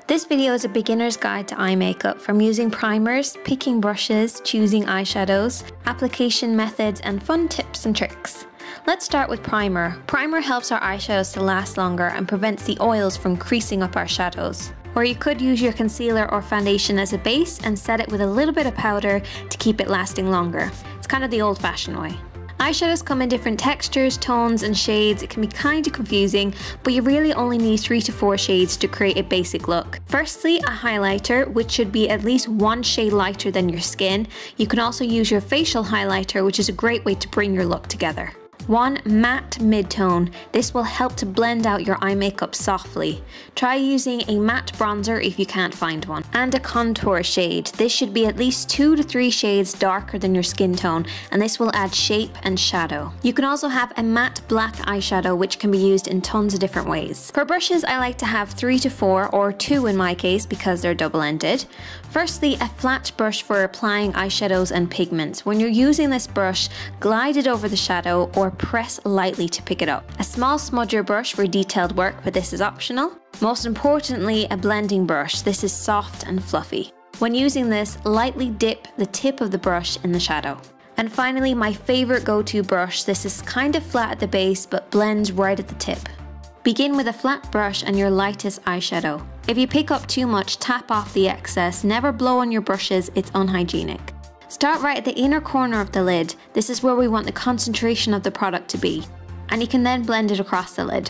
This video is a beginner's guide to eye makeup, from using primers, picking brushes, choosing eyeshadows, application methods, and fun tips and tricks. Let's start with primer. Primer helps our eyeshadows to last longer and prevents the oils from creasing up our shadows. Or you could use your concealer or foundation as a base and set it with a little bit of powder to keep it lasting longer. It's kind of the old-fashioned way. Eyeshadows come in different textures, tones, and shades. It can be kind of confusing, but you really only need 3 to 4 shades to create a basic look. Firstly, a highlighter, which should be at least 1 shade lighter than your skin. You can also use your facial highlighter, which is a great way to bring your look together. 1 matte mid-tone. This will help to blend out your eye makeup softly. Try using a matte bronzer if you can't find one. And a contour shade. This should be at least 2 to 3 shades darker than your skin tone, and this will add shape and shadow. You can also have a matte black eyeshadow, which can be used in tons of different ways. For brushes, I like to have 3 to 4, or 2 in my case because they're double-ended. Firstly, a flat brush for applying eyeshadows and pigments. When you're using this brush, glide it over the shadow or press lightly to pick it up. A small smudger brush for detailed work, but this is optional. Most importantly, a blending brush. This is soft and fluffy. When using this, lightly dip the tip of the brush in the shadow. And finally, my favorite go-to brush. This is kind of flat at the base, but blends right at the tip. Begin with a flat brush and your lightest eyeshadow. If you pick up too much, tap off the excess. Never blow on your brushes, it's unhygienic. Start right at the inner corner of the lid. This is where we want the concentration of the product to be. And you can then blend it across the lid.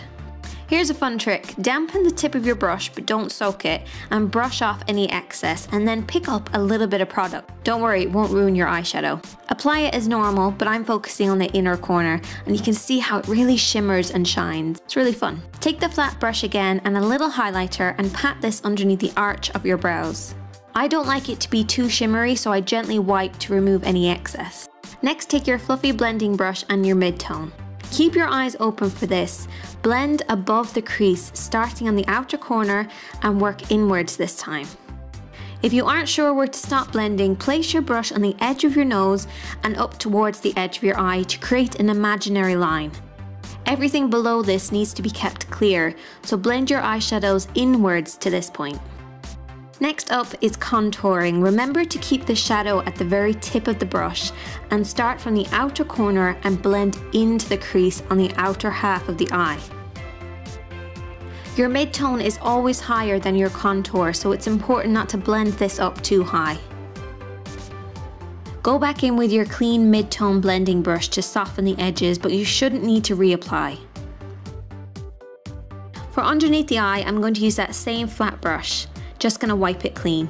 Here's a fun trick. Dampen the tip of your brush, but don't soak it, and brush off any excess, and then pick up a little bit of product. Don't worry, it won't ruin your eyeshadow. Apply it as normal, but I'm focusing on the inner corner, and you can see how it really shimmers and shines. It's really fun. Take the flat brush again and a little highlighter and pat this underneath the arch of your brows. I don't like it to be too shimmery, so I gently wipe to remove any excess. Next, take your fluffy blending brush and your mid-tone. Keep your eyes open for this. Blend above the crease, starting on the outer corner, and work inwards this time. If you aren't sure where to stop blending, place your brush on the edge of your nose and up towards the edge of your eye to create an imaginary line. Everything below this needs to be kept clear, so blend your eyeshadows inwards to this point. Next up is contouring. Remember to keep the shadow at the very tip of the brush and start from the outer corner and blend into the crease on the outer half of the eye. Your mid-tone is always higher than your contour, so it's important not to blend this up too high. Go back in with your clean mid-tone blending brush to soften the edges, but you shouldn't need to reapply. For underneath the eye, I'm going to use that same flat brush. Just gonna wipe it clean.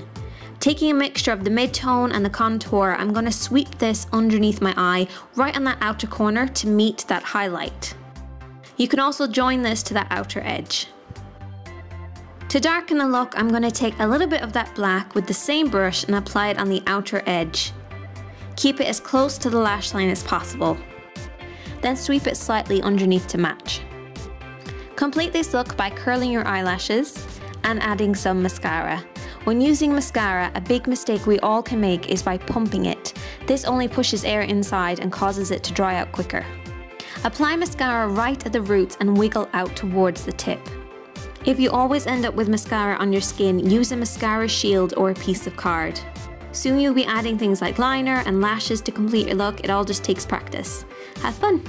Taking a mixture of the mid-tone and the contour, I'm gonna sweep this underneath my eye, right on that outer corner to meet that highlight. You can also join this to that outer edge. To darken the look, I'm gonna take a little bit of that black with the same brush and apply it on the outer edge. Keep it as close to the lash line as possible. Then sweep it slightly underneath to match. Complete this look by curling your eyelashes and adding some mascara. When using mascara, a big mistake we all can make is by pumping it. This only pushes air inside and causes it to dry out quicker. Apply mascara right at the roots and wiggle out towards the tip. If you always end up with mascara on your skin, use a mascara shield or a piece of card. Soon you'll be adding things like liner and lashes to complete your look. It all just takes practice. Have fun!